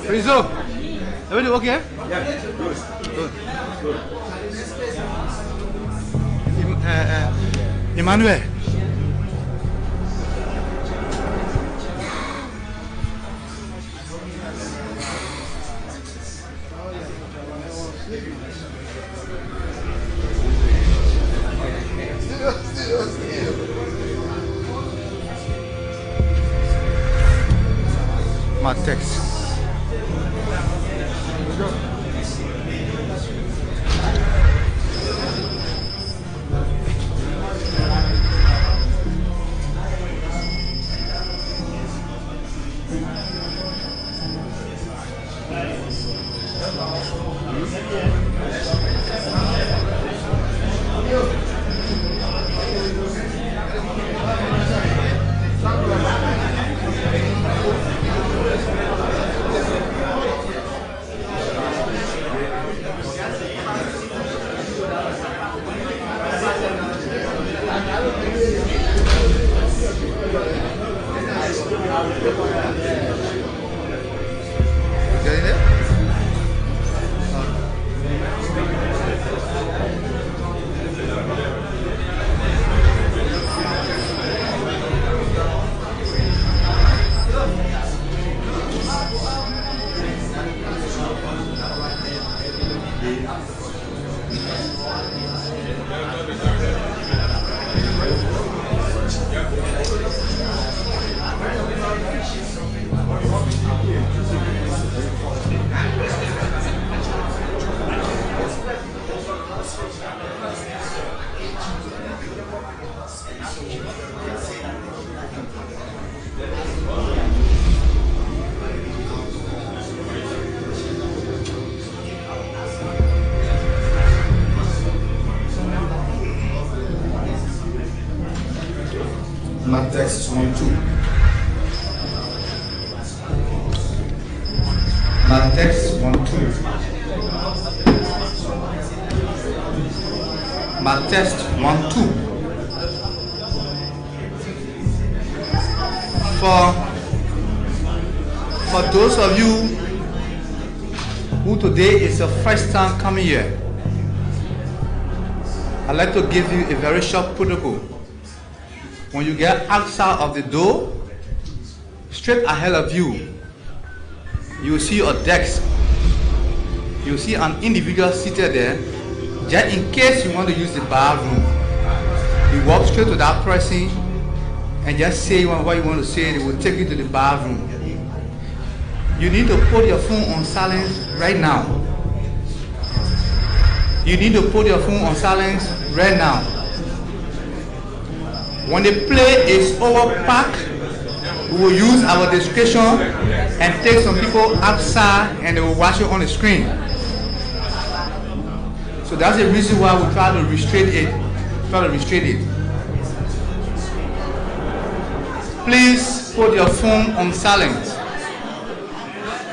Rizzo, everything okay? Yeah, good. Good. Emmanuel. My text. Getting it? My text 1-2. My text 1-2. My test 1-2. For those of you who today is your first time coming here, I'd like to give you a very short protocol. When you get outside of the door, straight ahead of you, you will see a desk. You will see an individual seated there, just in case you want to use the bathroom. You walk straight to that person and just say what you want to say. They will take you to the bathroom. You need to put your phone on silence right now. You need to put your phone on silence right now. When the play is over pack, we will use our discretion and take some people outside and they will watch it on the screen. So that's the reason why we try to restrain it. Please put your phone on silent.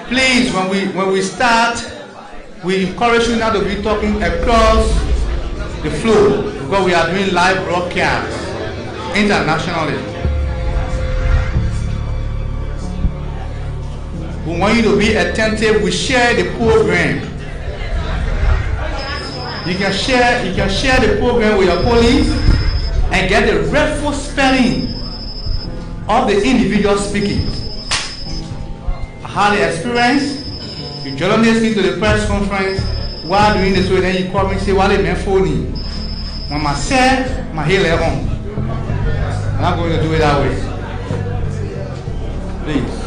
Please, when we start, we encourage you not to be talking across the floor because we are doing live broadcast internationally. We want you to be attentive. We share the program. You can share the program with your colleagues and get the rightful spelling of the individual speaking. I had the experience. You journalists into the press conference while doing the show, then you call me and say, "What is my phone?" When I said, my hair on. I'm not going to do it that way. Please.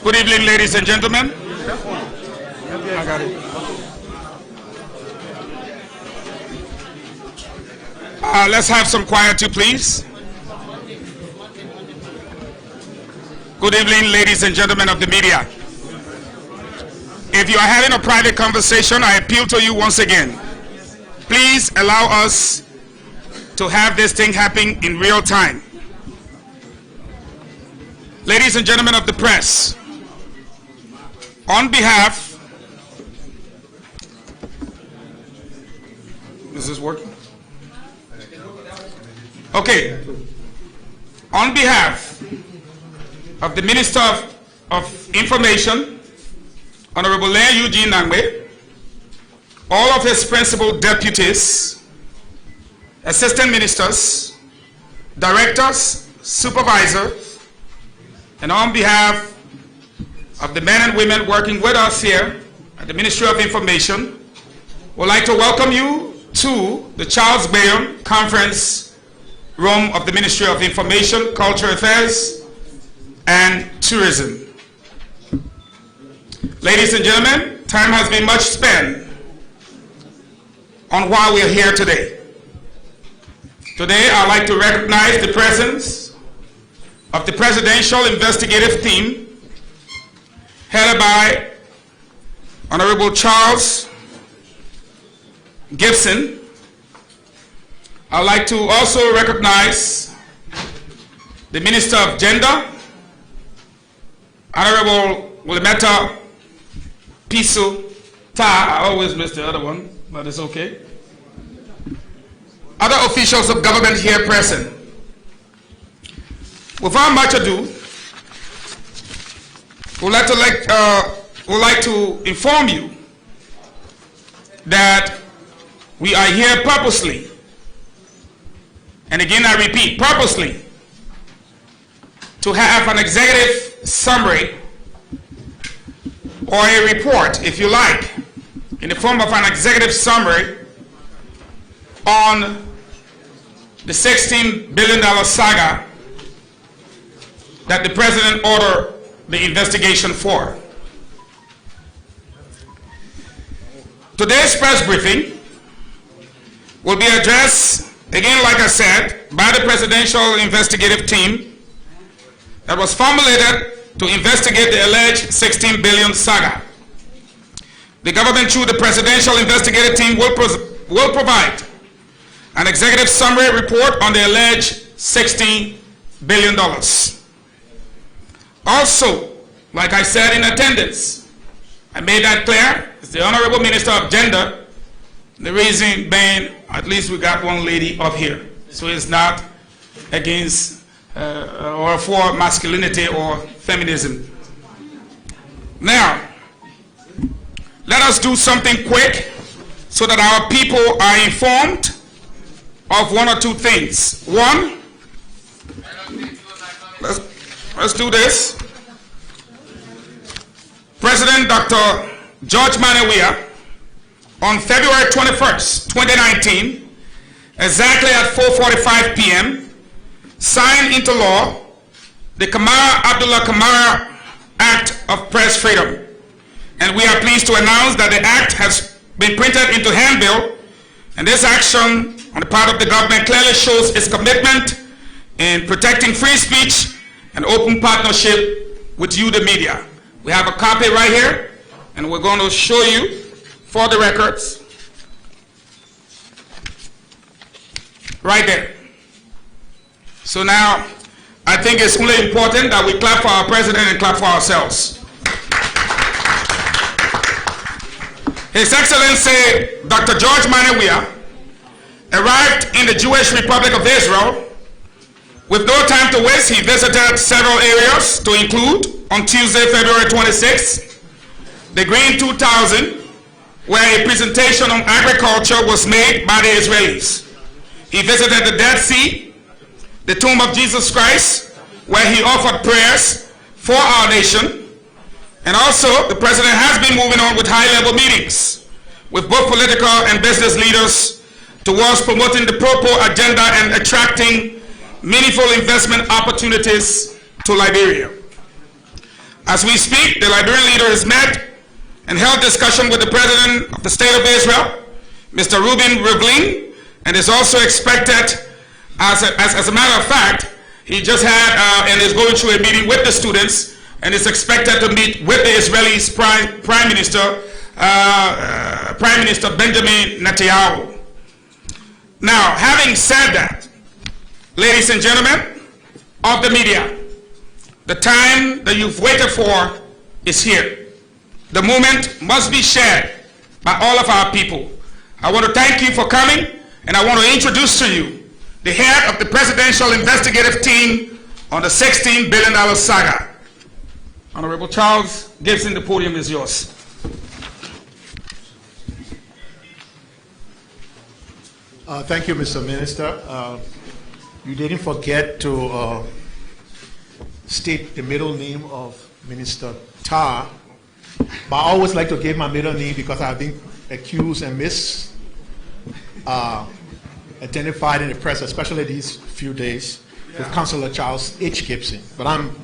Good evening, ladies and gentlemen. I got it. Let's have some quietude, please. Good evening, ladies and gentlemen of the media. If you are having a private conversation, I appeal to you once again. Please allow us to have this thing happen in real time. Ladies and gentlemen of the press, on behalf, is this working? Okay. On behalf of the Minister of Information, Honorable Leah Eugene Nangbe, all of his principal deputies, assistant ministers, directors, supervisors, and on behalf of the men and women working with us here at the Ministry of Information, would like to welcome you to the Charles Bayham Conference Room of the Ministry of Information, Cultural Affairs, and Tourism. Ladies and gentlemen, time has been much spent on why we are here today. Today, I'd like to recognize the presence of the Presidential Investigative Team headed by Honorable Charles Gibson. I'd like to also recognize the Minister of Gender, Honorable Wilmetta Piso Ta. I always miss the other one, but it's okay. Other officials of government here present. Without much ado, we'd like to inform you that we are here purposely, and again I repeat, purposely, to have an executive summary or a report, if you like, in the form of an executive summary on the $16 billion saga that the President ordered the investigation for. Today's press briefing will be addressed, again like I said, by the Presidential Investigative Team that was formulated to investigate the alleged 16 billion saga. The government, through the Presidential Investigative Team, will provide an executive summary report on the alleged $16 billion. Also, like I said in attendance, I made that clear, it's the Honorable Minister of Gender. The reason being, at least we got one lady up here, so it's not against or for masculinity or feminism. Now, let us do something quick so that our people are informed of one or two things. One, let's do this. President Dr. George Manawia, on February 21st, 2019, exactly at 4:45 p.m., signed into law the Kamara Abdullah Kamara Act of Press Freedom. And we are pleased to announce that the act has been printed into handbill, and this action on the part of the government clearly shows its commitment in protecting free speech and open partnership with you, the media. We have a copy right here, and we're going to show you for the records. Right there. So now, I think it's only important that we clap for our president and clap for ourselves. His Excellency Dr. George Manawia arrived in the Jewish Republic of Israel. With no time to waste, he visited several areas to include, on Tuesday, February 26th, the Green 2000, where a presentation on agriculture was made by the Israelis. He visited the Dead Sea, the tomb of Jesus Christ, where he offered prayers for our nation. And also, the president has been moving on with high-level meetings with both political and business leaders towards promoting the pro-poor agenda and attracting meaningful investment opportunities to Liberia. As we speak, the Liberian leader has met and held discussion with the president of the state of Israel, Mr. Reuben Rivlin, and is also expected, as a matter of fact, he just had and is going through a meeting with the students and is expected to meet with the Israeli Prime Minister Benjamin Netanyahu. Now, having said that, ladies and gentlemen of the media, the time that you've waited for is here. The moment must be shared by all of our people. I want to thank you for coming, and I want to introduce to you the head of the Presidential Investigative Team on the $16 billion saga. Honorable Charles Gibson, the podium is yours. Thank you, Mr. Minister. You didn't forget to state the middle name of Minister Tar, but I always like to give my middle name because I've been accused and identified in the press, especially these few days, with Councillor Charles H. Gibson. But I'm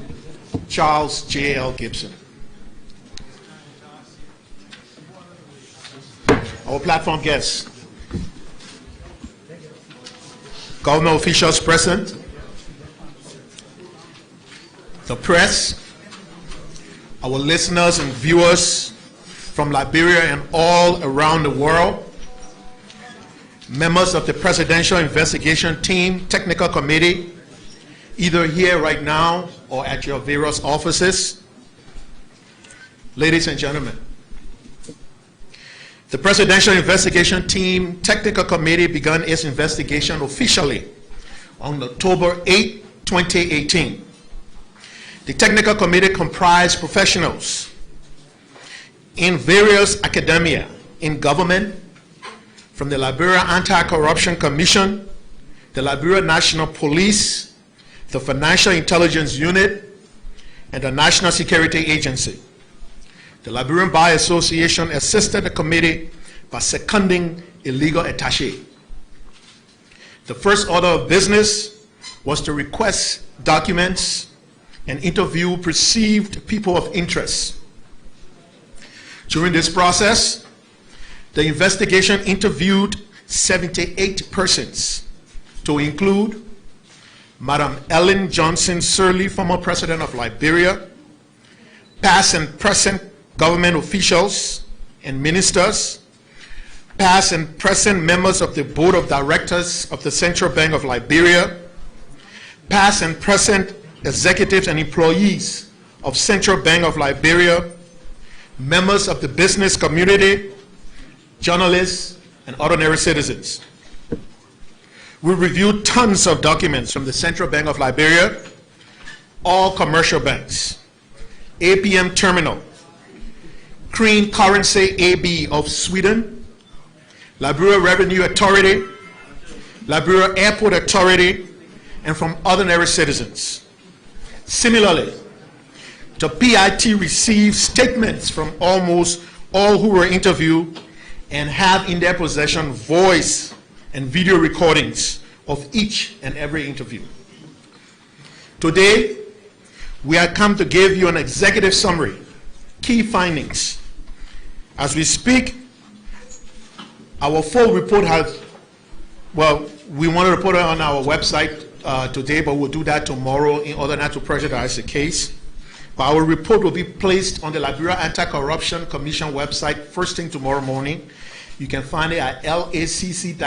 Charles J.L. Gibson. Our platform guests, government officials present, the press, our listeners and viewers from Liberia and all around the world, members of the Presidential Investigation Team Technical Committee, either here right now or at your various offices. Ladies and gentlemen, the Presidential Investigation Team Technical Committee began its investigation officially on October 8, 2018. The Technical Committee comprised professionals in various academia, in government, from the Liberia Anti-Corruption Commission, the Liberia National Police, the Financial Intelligence Unit, and the National Security Agency. The Liberian Bar Association assisted the committee by seconding a legal attaché. The first order of business was to request documents and interview perceived people of interest. During this process, the investigation interviewed 78 persons, to include Madam Ellen Johnson Sirleaf, former president of Liberia, past and present government officials and ministers, past and present members of the Board of Directors of the Central Bank of Liberia, past and present executives and employees of Central Bank of Liberia, members of the business community, journalists, and ordinary citizens. We reviewed tons of documents from the Central Bank of Liberia, all commercial banks, APM Terminal, Green Currency AB of Sweden, Liberia Revenue Authority, Liberia Airport Authority, and from ordinary citizens. Similarly, the PIT received statements from almost all who were interviewed and have in their possession voice and video recordings of each and every interview. Today, we have come to give you an executive summary, key findings. As we speak, our full report has, well, we want to report it on our website today, but we'll do that tomorrow in order not to prejudice the case. But our report will be placed on the Liberia Anti-Corruption Commission website first thing tomorrow morning. You can find it at lacc.gov.lr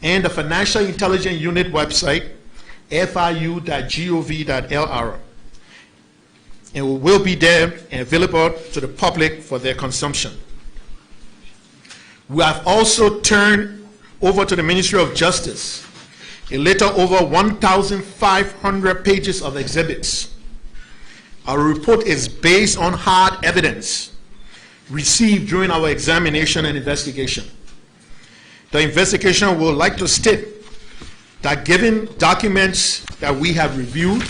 and the Financial Intelligence Unit website, fiu.gov.lr. And it will be there and available to the public for their consumption. We have also turned over to the Ministry of Justice a little over 1,500 pages of exhibits. Our report is based on hard evidence received during our examination and investigation. The investigation would like to state that given documents that we have reviewed,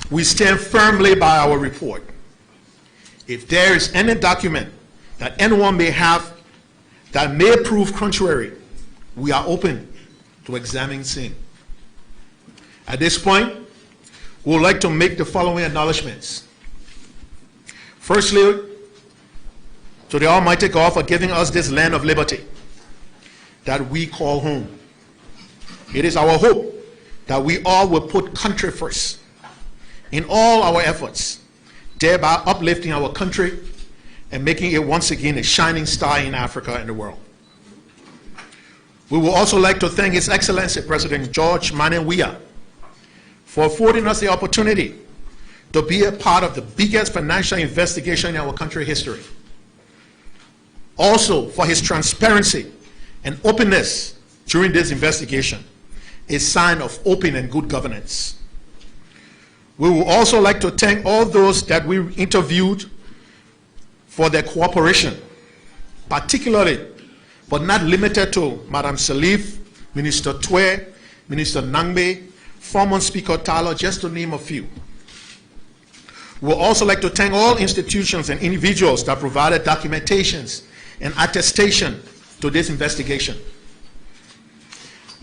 we stand firmly by our report. If there is any document that anyone may have that may prove contrary, we are open to examine same. At this point, we would like to make the following acknowledgments. Firstly, to the Almighty God for giving us this land of liberty that we call home. It is our hope that we all will put country first in all our efforts, thereby uplifting our country and making it once again a shining star in Africa and the world. We would also like to thank His Excellency President George Manneh Weah for affording us the opportunity to be a part of the biggest financial investigation in our country history. Also for his transparency and openness during this investigation, a sign of open and good governance. We would also like to thank all those that we interviewed for their cooperation, particularly, but not limited to, Madam Salif, Minister Twe, Minister Nangbe, former Speaker Tyler, just to name a few. We would also like to thank all institutions and individuals that provided documentations and attestation to this investigation.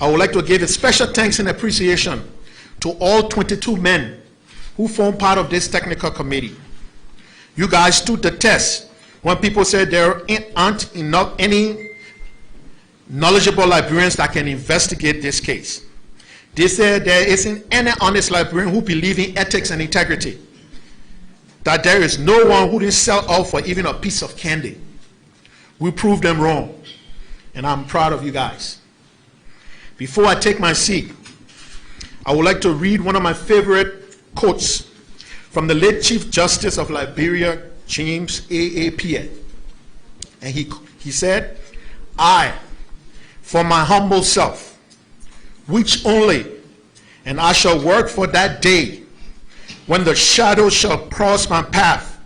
I would like to give a special thanks and appreciation to all 22 men who form part of this technical committee. You guys stood the test when people said there aren't enough any knowledgeable librarians that can investigate this case. They said there isn't any honest librarian who believes in ethics and integrity, that there is no one who didn't sell out for even a piece of candy. We proved them wrong, and I'm proud of you guys. Before I take my seat, I would like to read one of my favorite quotes from the late Chief Justice of Liberia, James A. Piet. And he said, "I, for my humble self, which only, and I shall work for that day when the shadow shall cross my path,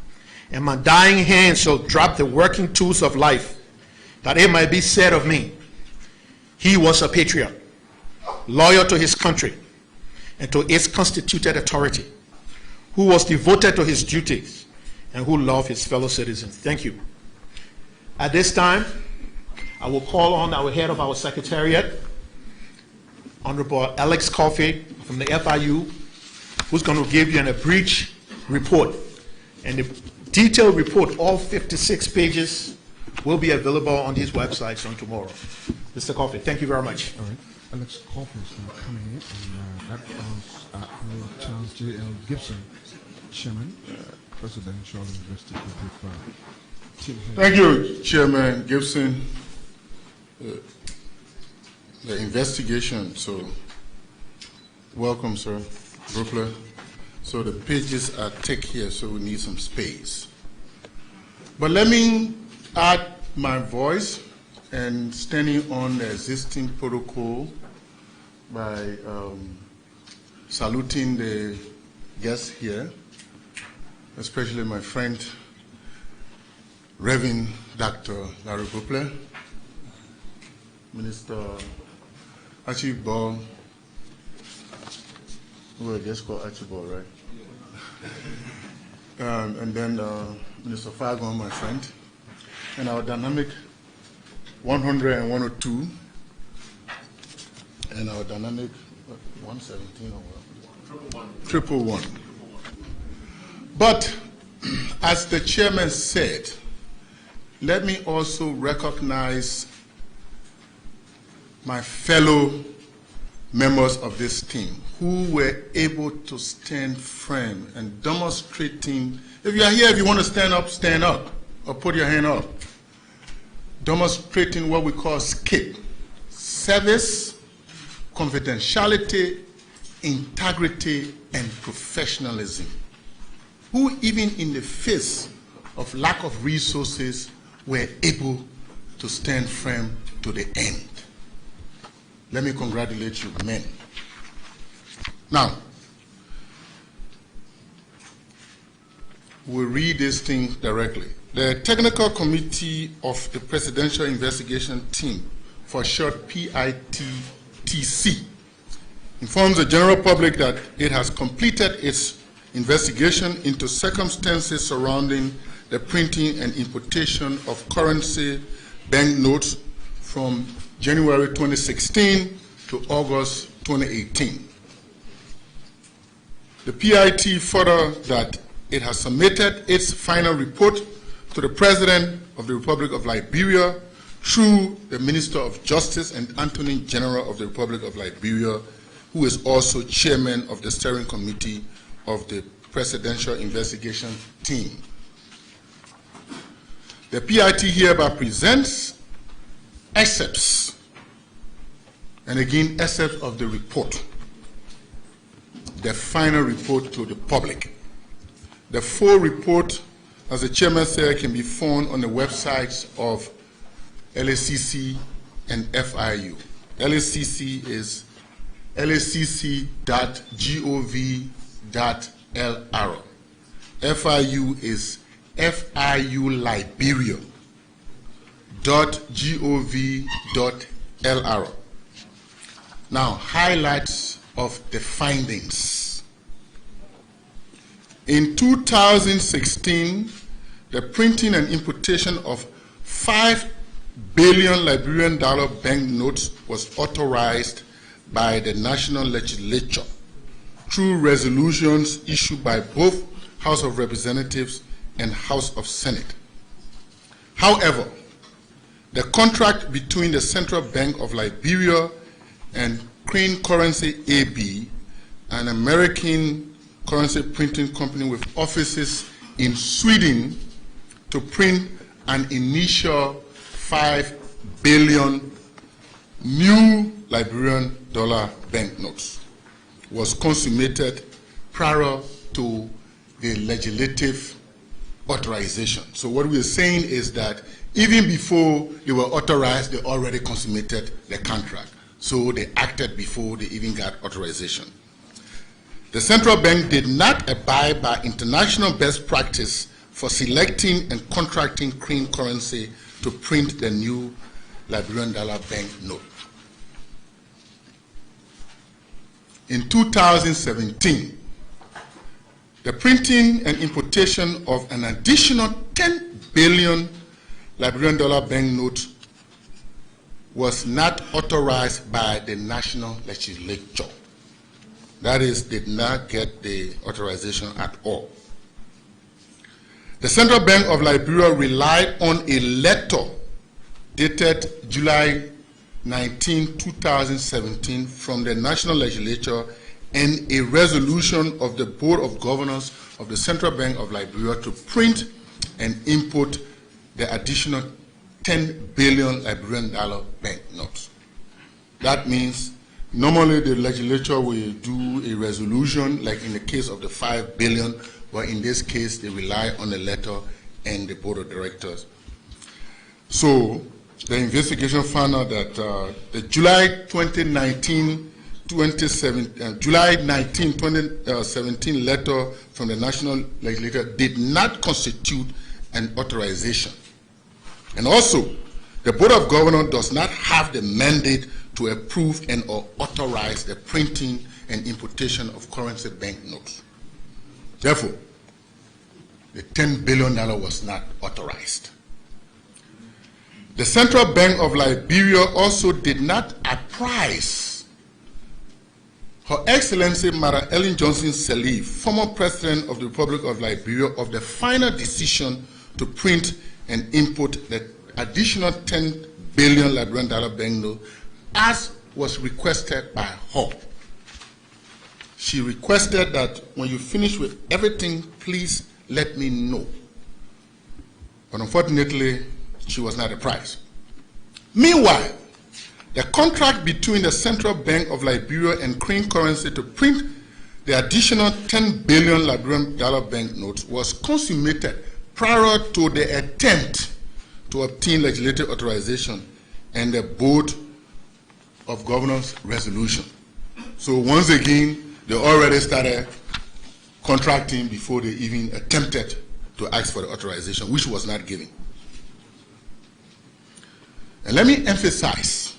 and my dying hand shall drop the working tools of life, that it might be said of me, he was a patriot, loyal to his country and to its constituted authority, who was devoted to his duties and who loved his fellow citizens." Thank you. At this time, I will call on our head of our secretariat, Honorable Alex Coffey from the FIU, who's going to give you an abridged report. And the detailed report, all 56 pages, will be available on these websites on tomorrow. Mr. Coffey, thank you very much. All right. Alex Coffey is now coming in, and that was Charles J.L. Gibson, Chairman, Presidential Investigative Team. Thank you, Chairman Gibson. The investigation, so welcome, sir. Brooklyn. So the pages are thick here, so we need some space. But let me add my voice and standing on the existing protocol by saluting the guests here, especially my friend, Reverend Dr. Larry Buple, Minister Archibald, who I just called Archibald, right? And then Minister Fargon, my friend, and our dynamic 100 and 102, and our dynamic 117 or what? 111. But as the chairman said, let me also recognize my fellow members of this team who were able to stand firm and demonstrating. If you are here, if you want to stand up, or put your hand up. Demonstrating what we call SCIP, service, confidentiality, integrity, and professionalism. Who even in the face of lack of resources were able to stand firm to the end. Let me congratulate you, men. Now, we'll read this thing directly. The Technical Committee of the Presidential Investigation Team, for short PITTC, informs the general public that it has completed its investigation into circumstances surrounding the printing and importation of currency banknotes from January 2016 to August 2018. The PIT further that it has submitted its final report to the President of the Republic of Liberia through the Minister of Justice and Attorney General of the Republic of Liberia, who is also Chairman of the Steering Committee of the Presidential Investigation Team. The PIT hereby presents excerpts, and again excerpts of the report, the final report to the public. The full report, as the chairman said, can be found on the websites of LACC and FIU. LACC is lacc.gov.lr. FIU is fiuliberia.gov.lr. Now, highlights of the findings. In 2016, the printing and importation of 5 billion Liberian dollar banknotes was authorized by the National Legislature through resolutions issued by both House of Representatives and House of Senate. However, the contract between the Central Bank of Liberia and Crane Currency AB, an American currency printing company with offices in Sweden, to print an initial 5 billion new Liberian dollar banknotes, was consummated prior to the legislative authorization. So what we are saying is that even before they were authorized, they already consummated the contract. So they acted before they even got authorization. The central bank did not abide by international best practice for selecting and contracting Crane Currency to print the new Liberian dollar banknote. In 2017, the printing and importation of an additional 10 billion Liberian dollar banknotes was not authorized by the National Legislature. That is, did not get the authorization at all. The Central Bank of Liberia relied on a letter dated July 19, 2017 from the National Legislature and a resolution of the Board of Governors of the Central Bank of Liberia to print and import the additional 10 billion Liberian dollar banknotes. That means normally the legislature will do a resolution, like in the case of the 5 billion, but in this case they rely on the letter and the board of directors. So the investigation found out that the July 19, 2017 letter from the National Legislature did not constitute an authorization. And also, the Board of Governors does not have the mandate to approve and or authorize the printing and importation of currency banknotes. Therefore, the $10 billion was not authorized. The Central Bank of Liberia also did not apprise Her Excellency Madam Ellen Johnson Sirleaf, former President of the Republic of Liberia, of the final decision to print and import the additional 10 billion Liberian dollar banknote, as was requested by her. She requested that when you finish with everything, please let me know. But unfortunately, she was not the prize. Meanwhile, the contract between the Central Bank of Liberia and Crane Currency to print the additional 10 billion Liberian dollar banknotes was consummated prior to the attempt to obtain legislative authorization and the Board of Governors resolution. So once again, they already started contracting before they even attempted to ask for the authorization, which was not given. And let me emphasize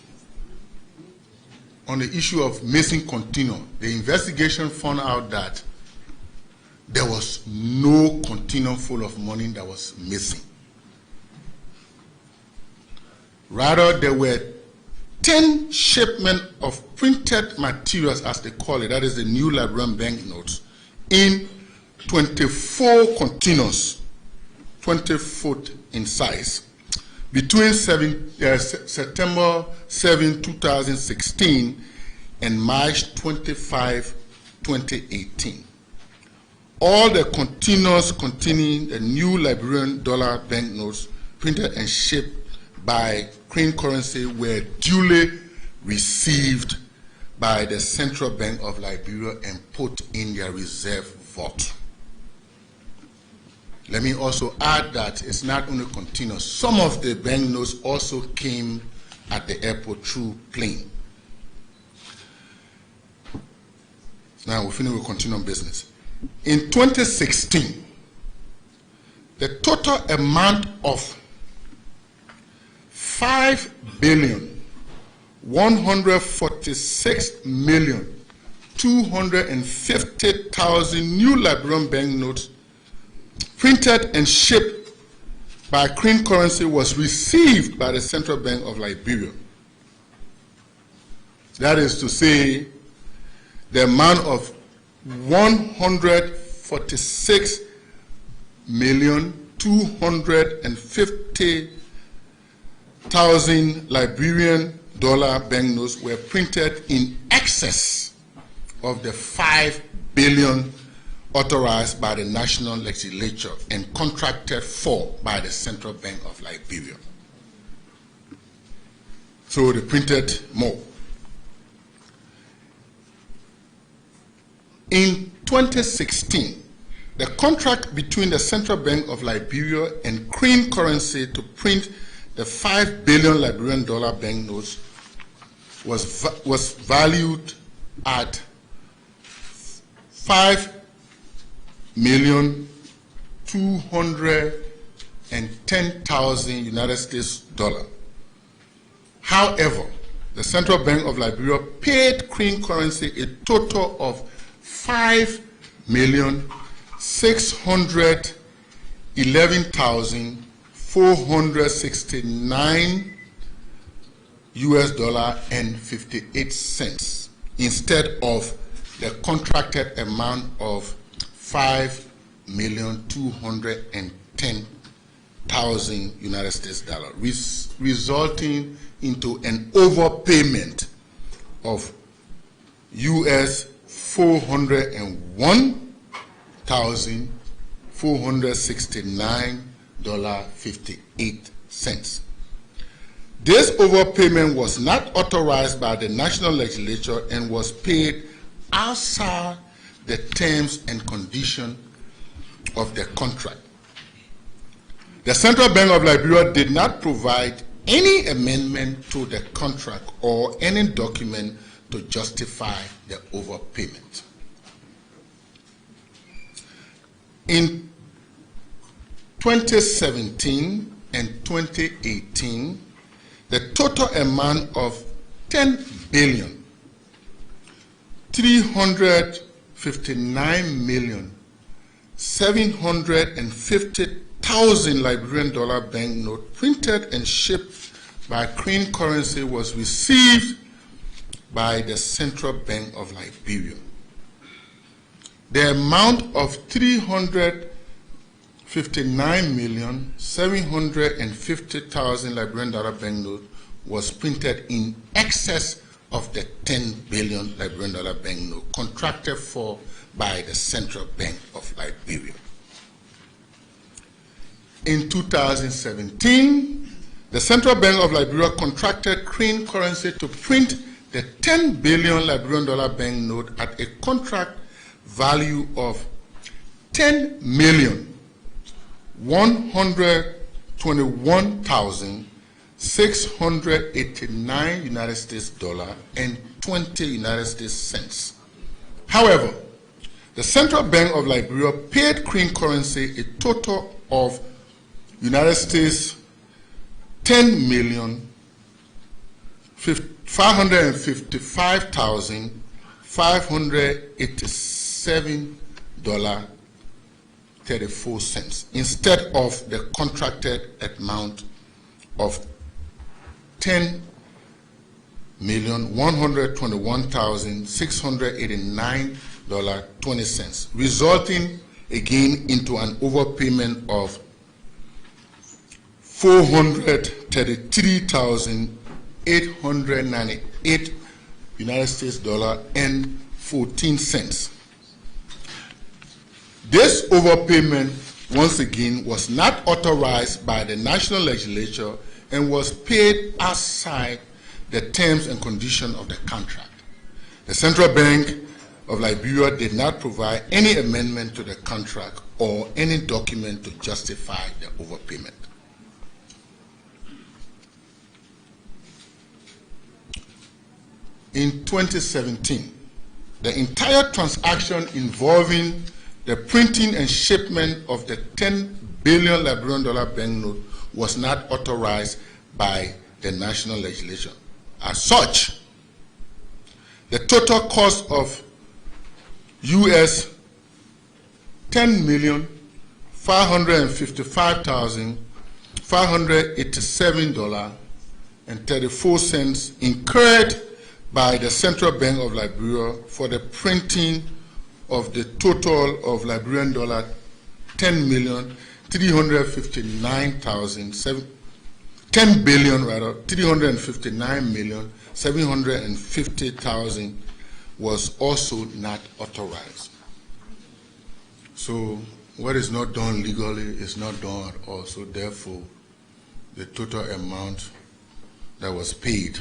on the issue of missing continuum. The investigation found out that there was no continuum full of money that was missing. Rather, there were 10 shipments of printed materials, as they call it, that is the new Liberian banknotes, in 24 continuums, 20 foot in size, between September 7, 2016 and March 25, 2018. All the continuums containing the new Liberian dollar banknotes printed and shipped by Crane Currency were duly received by the Central Bank of Liberia and put in their reserve vault. Let me also add that it's not only continuous. Some of the banknotes also came at the airport through plane. Now we finish with continuum business. In 2016, the total amount of 5,146,250,000 new Liberian banknotes printed and shipped by Crane Currency was received by the Central Bank of Liberia. That is to say, the amount of 146,250,000 Liberian dollar banknotes were printed in excess of the 5 billion authorized by the national legislature and contracted for by the Central Bank of Liberia. So they printed more. In 2016, the contract between the Central Bank of Liberia and Crane Currency to print the 5 billion Liberian dollar banknotes was valued at 5,210,000 United States dollar. However, the Central Bank of Liberia paid Crane Currency a total of 5,611,469 US dollar and 58 cents instead of the contracted amount of 5,210,000 United States dollar, resulting into an overpayment of US $401,469.58. This overpayment was not authorized by the national legislature and was paid outside the terms and conditions of the contract. The Central Bank of Liberia did not provide any amendment to the contract or any document to justify the overpayment. In 2017 and 2018, the total amount of 10,359,750,000 Liberian dollar banknote printed and shipped by Crane Currency was received by the Central Bank of Liberia. The amount of 359,750,000 Liberian dollar banknote was printed in excess of the 10 billion Liberian dollar banknote contracted for by the Central Bank of Liberia. In 2017, the Central Bank of Liberia contracted Crane Currency to print the 10 billion Liberian dollar banknote at a contract value of 10,121,689 United States dollar and 20 United States cents. However, the Central Bank of Liberia paid Crane Currency a total of United States $10,555,587.34 instead of the contracted amount of $10,121,689.20, resulting again into an overpayment of $433,898 United States dollar and 14 cents. This overpayment, once again, was not authorized by the national legislature and was paid outside the terms and conditions of the contract. The Central Bank of Liberia did not provide any amendment to the contract or any document to justify the overpayment. In 2017, the entire transaction involving the printing and shipment of the 10 billion Liberian dollar banknote was not authorized by the national legislation. As such, the total cost of US $10,555,587.34 incurred by the Central Bank of Liberia for the printing of the total of Liberian dollar 10,359,750,000 was also not authorized. So what is not done legally is not done at all. So therefore, the total amount that was paid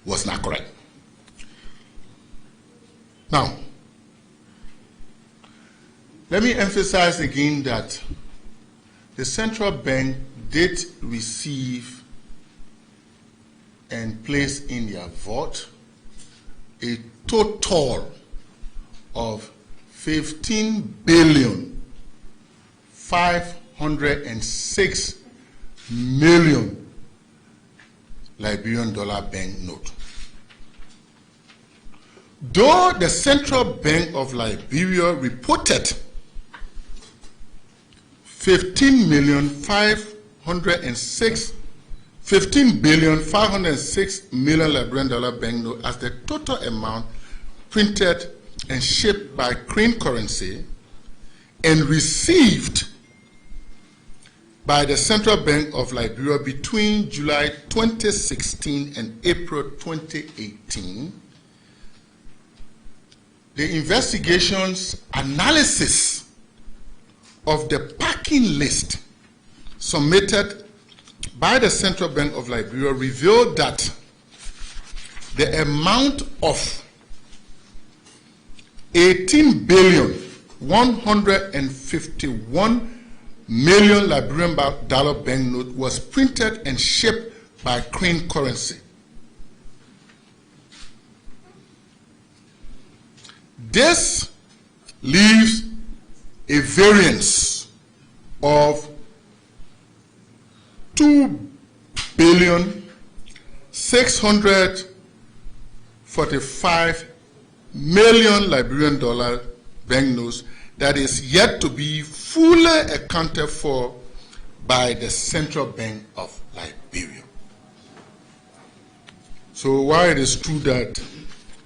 was not correct. Now, let me emphasize again that the central bank did receive and place in their vault a total of 15,506,000,000 Liberian dollar banknote. Though the Central Bank of Liberia reported 15,506,000,000 Liberian dollar banknote as the total amount printed and shipped by Crane Currency and received by the Central Bank of Liberia between July 2016 and April 2018, the investigation's analysis of the packing list submitted by the Central Bank of Liberia revealed that the amount of 18,151,000,000 Liberian dollar banknote was printed and shipped by Crane Currency. This leaves a variance of 2,645,000,000 Liberian dollar banknotes that is yet to be fully accounted for by the Central Bank of Liberia. So while it is true that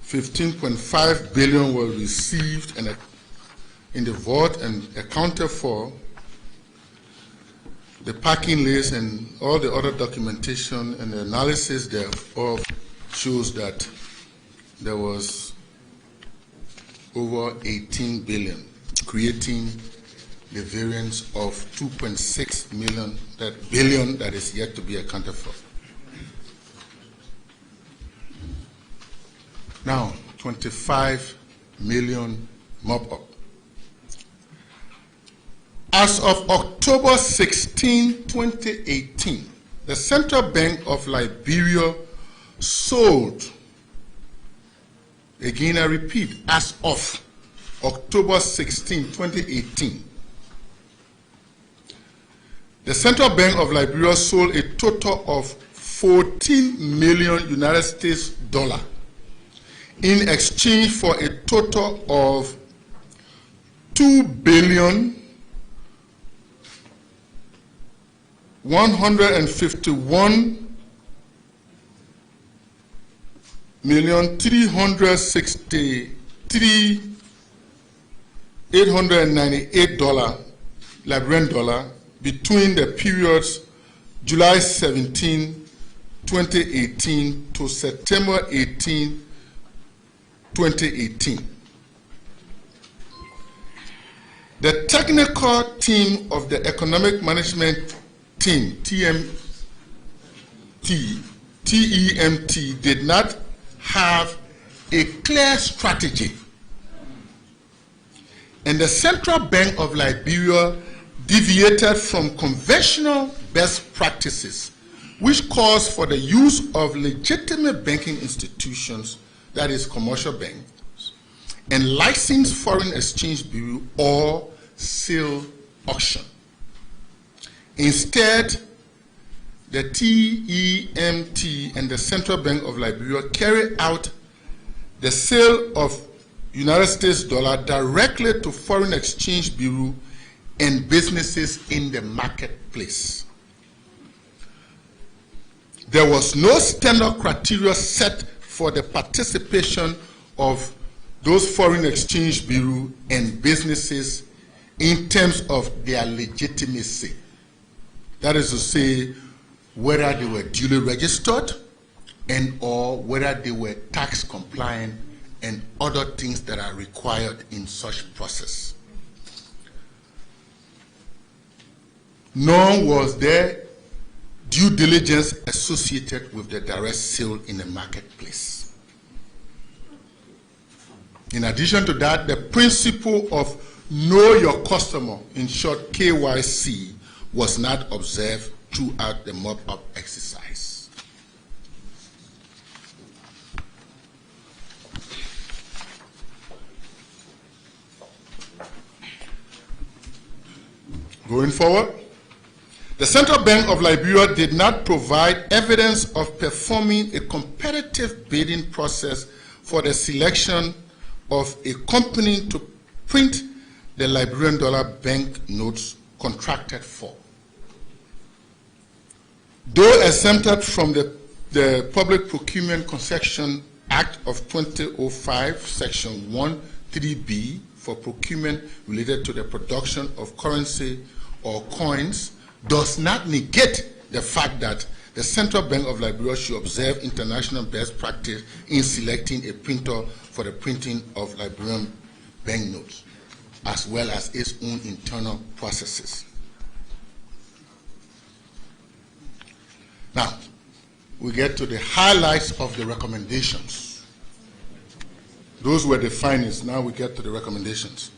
15.5 billion were received and in the vault and accounted for, the packing list and all the other documentation and the analysis thereof shows that there was over 18 billion, creating the variance of 2.6 million, that billion that is yet to be accounted for. Now, 25 million mop up. As of October 16, 2018, the Central Bank of Liberia sold, again I repeat, as of October 16, 2018, the Central Bank of Liberia sold a total of 14 million United States dollars in exchange for a total of 2 billion 151 million 363 $898 Liberian dollar between the periods July 17, 2018 to September 18, 2018. The technical team of the Economic Management Team, TEMT, did not have a clear strategy. And the Central Bank of Liberia deviated from conventional best practices, which calls for the use of legitimate banking institutions, that is commercial banks, and licensed foreign exchange bureau or sale auction. Instead, the TEMT and the Central Bank of Liberia carry out the sale of United States dollar directly to foreign exchange bureau and businesses in the marketplace. There was no standard criteria set for the participation of those foreign exchange bureau and businesses in terms of their legitimacy. That is to say, whether they were duly registered and or whether they were tax compliant and other things that are required in such process. Nor was there due diligence associated with the direct sale in the marketplace. In addition to that, the principle of know your customer, in short KYC, was not observed throughout the mop-up exercise. Going forward, the Central Bank of Liberia did not provide evidence of performing a competitive bidding process for the selection of a company to print the Liberian dollar bank notes contracted for. Though exempted from the Public Procurement Concession Act of 2005, Section 1(3)(b) for procurement related to the production of currency or coins, does not negate the fact that the Central Bank of Liberia should observe international best practice in selecting a printer for the printing of Liberian banknotes, as well as its own internal processes. Now, we get to the highlights of the recommendations. Those were the findings. Now we get to the recommendations.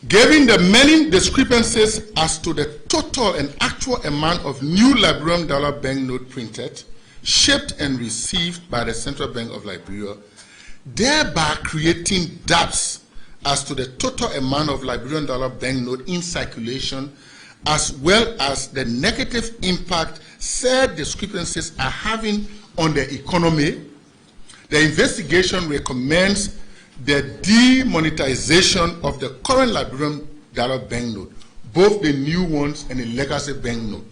Given the many discrepancies as to the total and actual amount of new Liberian dollar banknote printed, shipped and received by the Central Bank of Liberia, thereby creating doubts as to the total amount of Liberian dollar banknote in circulation, as well as the negative impact said discrepancies are having on the economy, the investigation recommends the demonetization of the current Liberian dollar banknote, both the new ones and the legacy banknote,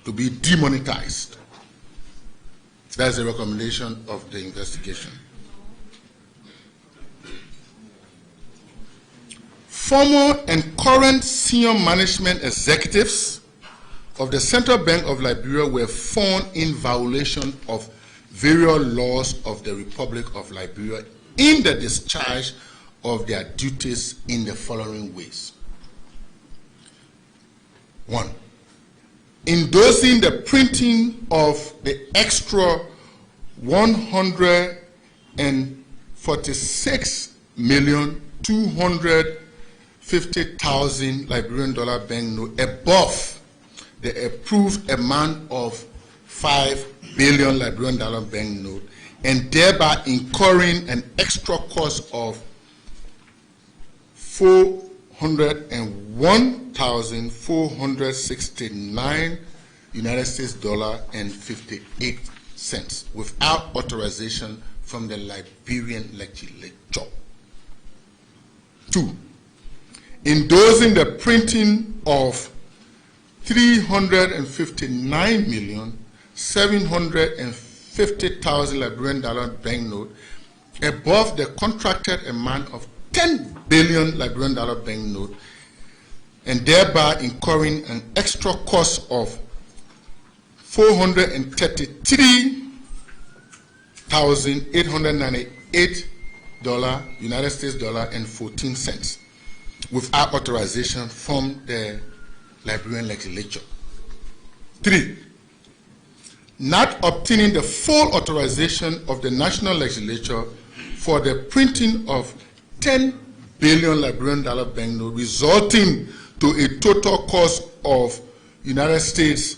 to be demonetized. That's the recommendation of the investigation. Former and current senior management executives of the Central Bank of Liberia were found in violation of various laws of the Republic of Liberia in the discharge of their duties in the following ways. 1. Endorsing the printing of the extra 146,250,000 Liberian dollar banknote above the approved amount of 5 billion Liberian dollar banknote, and thereby incurring an extra cost of 401,469 United States dollar and 58 cents without authorization from the Liberian legislature. 2. Endorsing the printing of 359,750,000 Liberian dollar banknote above the contracted amount of 10 billion Liberian dollar banknote, and thereby incurring an extra cost of 433,898 United States dollar and 14 cents without authorization from the Liberian legislature. 3. Not obtaining the full authorization of the national legislature for the printing of 10 billion Liberian dollar banknote, resulting to a total cost of United States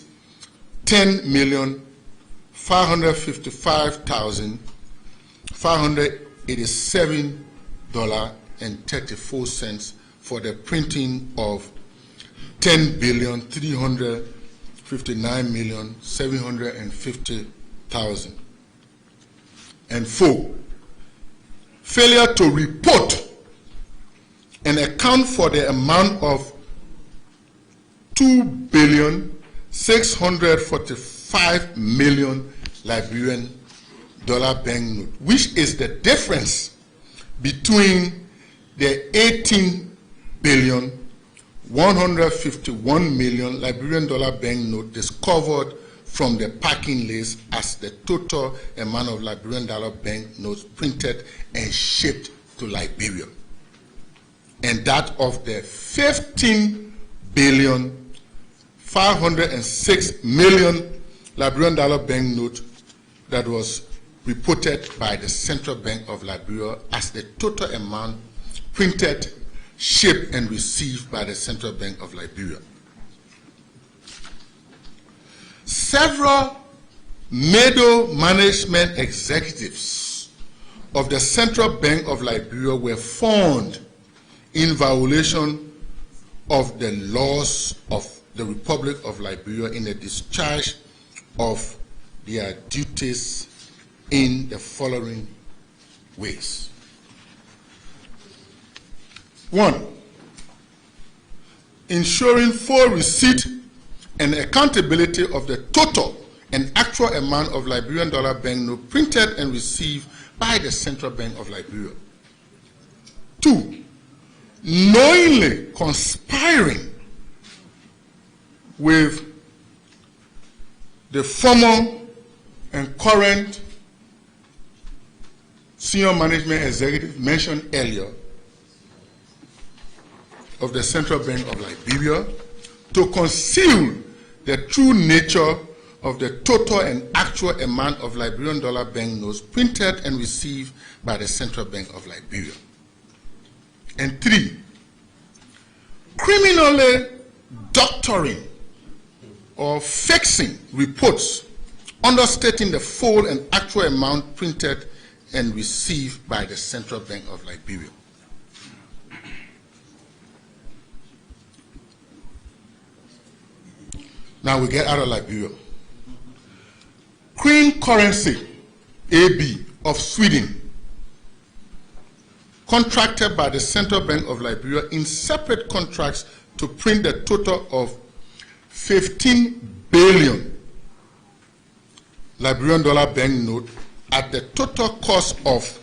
$10,555,587.34 for the printing of 10,359,750,000. And 4. Failure to report and account for the amount of 2,645,000,000 Liberian dollar banknote, which is the difference between the 18,151,000,000 Liberian dollar banknote discovered from the packing list as the total amount of Liberian dollar banknotes printed and shipped to Liberia, and that of the 15,506,000,000 Liberian dollar banknote that was reported by the Central Bank of Liberia as the total amount printed, shipped, and received by the Central Bank of Liberia. Several middle management executives of the Central Bank of Liberia were found in violation of the laws of the Republic of Liberia in the discharge of their duties in the following ways. 1. Ensuring full receipt and accountability of the total and actual amount of Liberian dollar banknote printed and received by the Central Bank of Liberia. 2. Knowingly conspiring with the former and current senior management executive mentioned earlier of the Central Bank of Liberia to conceal the true nature of the total and actual amount of Liberian dollar banknotes printed and received by the Central Bank of Liberia. And 3, criminally doctoring or fixing reports understating the full and actual amount printed and received by the Central Bank of Liberia. Now we get out of Liberia. Queen Currency AB of Sweden contracted by the Central Bank of Liberia in separate contracts to print the total of 15 billion Liberian dollar banknote at the total cost of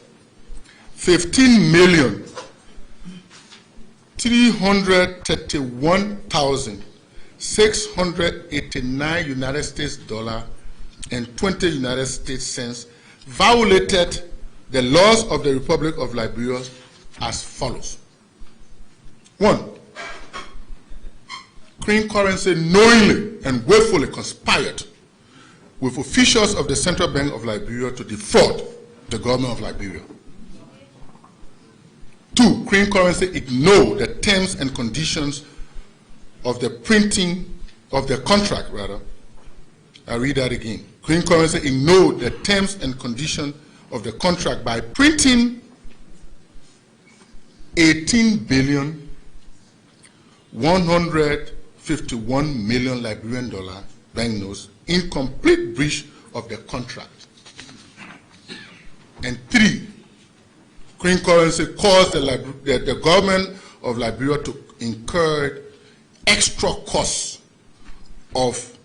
15,331,750 $689 United States dollar and 20 United States cents violated the laws of the Republic of Liberia as follows. 1. Green currency knowingly and willfully conspired with officials of the Central Bank of Liberia to defraud the government of Liberia. 2. Green currency ignored the terms and conditions of the printing of the contract, rather. I read that again. Green currency ignored the terms and conditions of the contract by printing 18,151 million Liberian dollar banknotes in complete breach of the contract. And 3, green currency caused the government of Liberia to incur extra costs of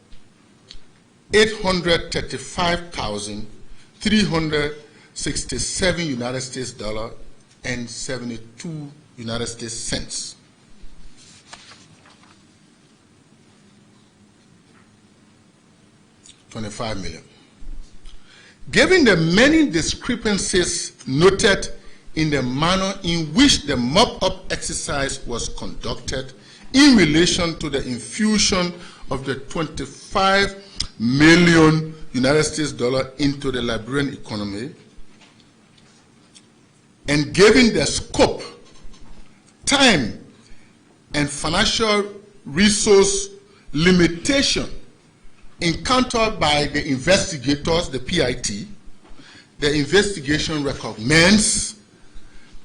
$835,367 United States dollar and 72 United States cents. $25 million. Given the many discrepancies noted in the manner in which the mop-up exercise was conducted in relation to the infusion of the 25 million United States dollar into the Liberian economy, and given the scope, time, and financial resource limitation encountered by the investigators, the PIT, the investigation recommends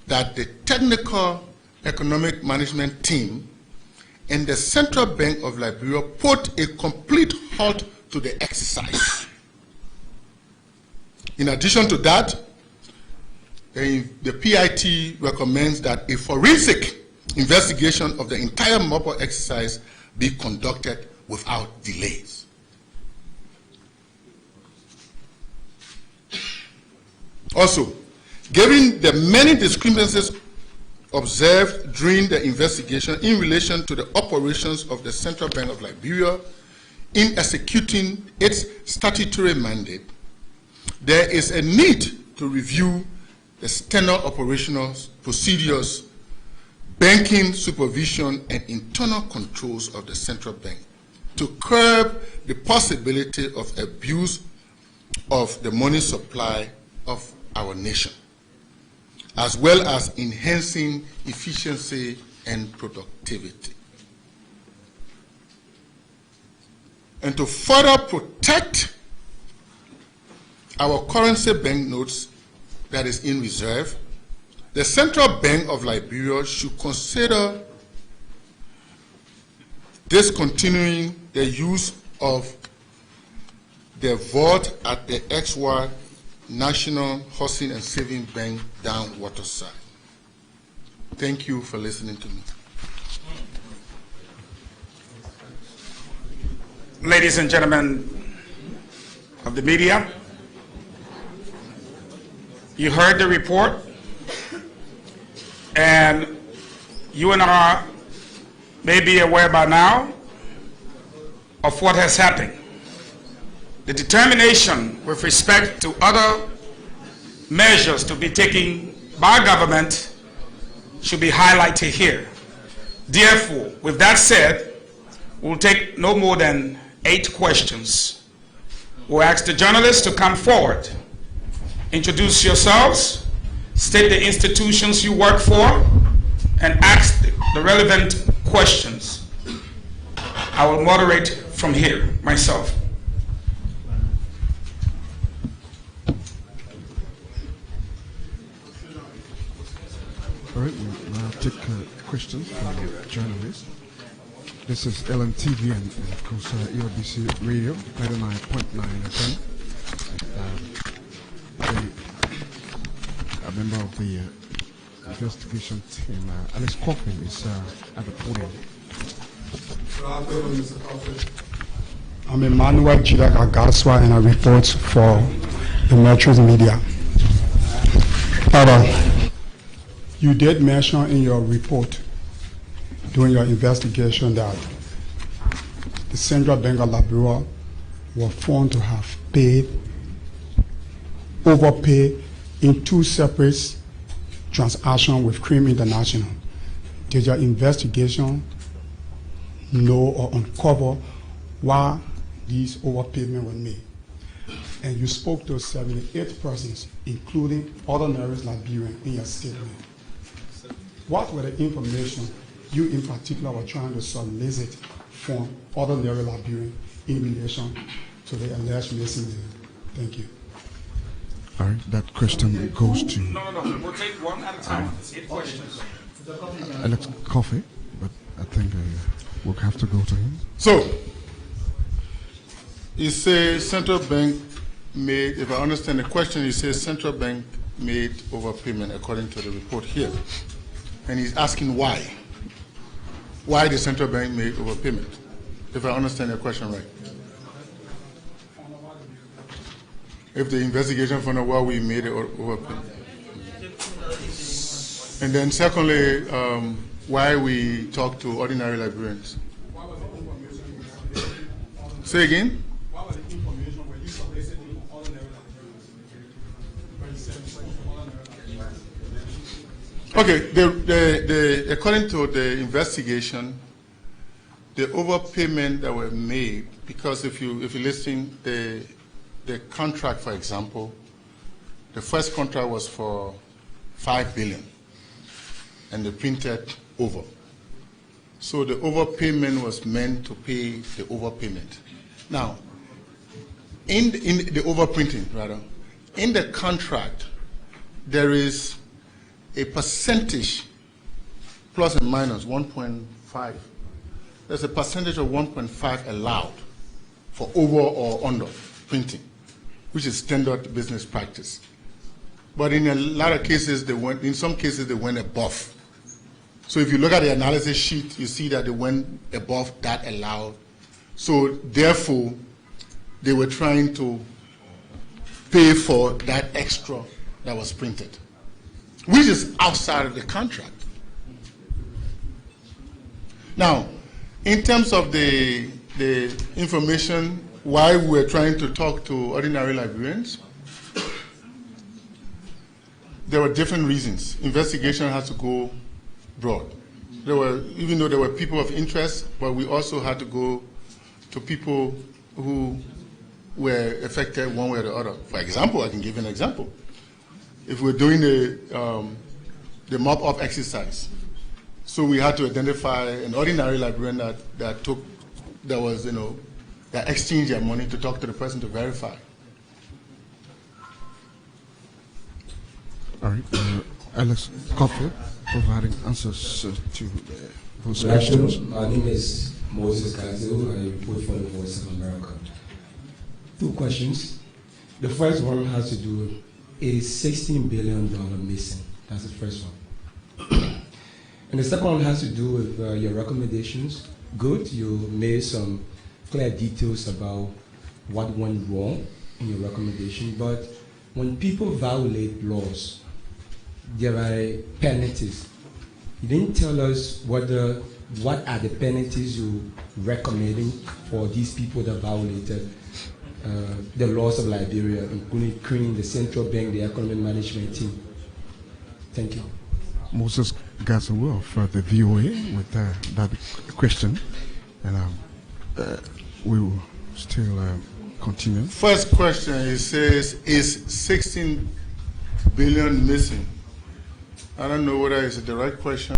that the Technical Economic Management Team and the Central Bank of Liberia put a complete halt to the exercise. In addition to that, the PIT recommends that a forensic investigation of the entire mop-up exercise be conducted without delays. Also, given the many discrepancies observed during the investigation in relation to the operations of the Central Bank of Liberia in executing its statutory mandate, there is a need to review the standard operational procedures, banking supervision, and internal controls of the Central Bank to curb the possibility of abuse of the money supply of our nation, as well as enhancing efficiency and productivity. And to further protect our currency banknotes that is in reserve, the Central Bank of Liberia should consider discontinuing the use of the vault at the XY National Housing and Saving Bank down Waterside. Thank you for listening to me. Ladies and gentlemen of the media, you heard the report, and you and I may be aware by now of what has happened. The determination with respect to other measures to be taken by government should be highlighted here. Therefore, with that said, we'll take no more than 8 questions. We'll ask the journalists to come forward, introduce yourselves, state the institutions you work for, and ask the relevant questions. I will moderate from here myself. All right, we'll now take questions from journalists. This is LMTV and of course ELBC Radio, 99.9 FM. A member of the investigation team, Alice Coffin, is at the podium. I'm Emmanuel Chidaka Gaswa, and I report for the Metros Media. You did mention in your report during your investigation that the Central Bank of Liberia were found to have overpaid in 2 separate transactions with Cream International. Did your investigation know or uncover why these overpayments were made? And you spoke to 78 persons, including ordinary Liberians, in your statement. What were the information you in particular were trying to solicit from ordinary Liberians in relation to the alleged missing deal? Thank you. All right, that question goes to No. We'll take one at a time. 8 questions. Alex Coffey, but I think we'll have to go to him. So, you say central bank made, if I understand the question, you say central bank made overpayment according to the report here. And he's asking why. Why the central bank made overpayment, if I understand your question right. If the investigation found out why we made it overpayment. And then secondly, why we talk to ordinary Liberians. Say again? What was the information when you solicited from ordinary Liberians? Okay, according to the investigation, the overpayment that were made, because if you listen, the contract, for example, the first contract was for $5 billion, and they printed over. So the overpayment was meant to pay the overpayment. Now, in the overprinting, rather, in the contract, there is a percentage, plus and minus 1.5. There's a percentage of 1.5 allowed for over or under printing, which is standard business practice. But in a lot of cases, in some cases, they went above. So if you look at the analysis sheet, you see that they went above that allowed. So therefore, they were trying to pay for that extra that was printed, which is outside of the contract. Now, in terms of the information, why we're trying to talk to ordinary Liberians, there were different reasons. Investigation had to go broad. Even though there were people of interest, but we also had to go to people who were affected one way or the other. For example, I can give an example. If we're doing the mop-up exercise, so we had to identify an ordinary Liberian that exchanged their money to talk to the person to verify. All right, Alex Coffey, providing answers to those Good questions. afternoon. My name is Moses Kazil. I report for the Voice of America. 2 questions. The first one has to do with $16 billion missing. That's the first one. And the second one has to do with your recommendations. Good, you made some clear details about what went wrong in your recommendation, but when people violate laws, there are penalties. You didn't tell us what are the penalties you recommending for these people that violated the laws of Liberia, including the central bank, the economic management team. Thank you. Moses Gazawa for the VOA with that question, and we will still continue. First question, it says, is 16 billion missing? I don't know whether it's the right question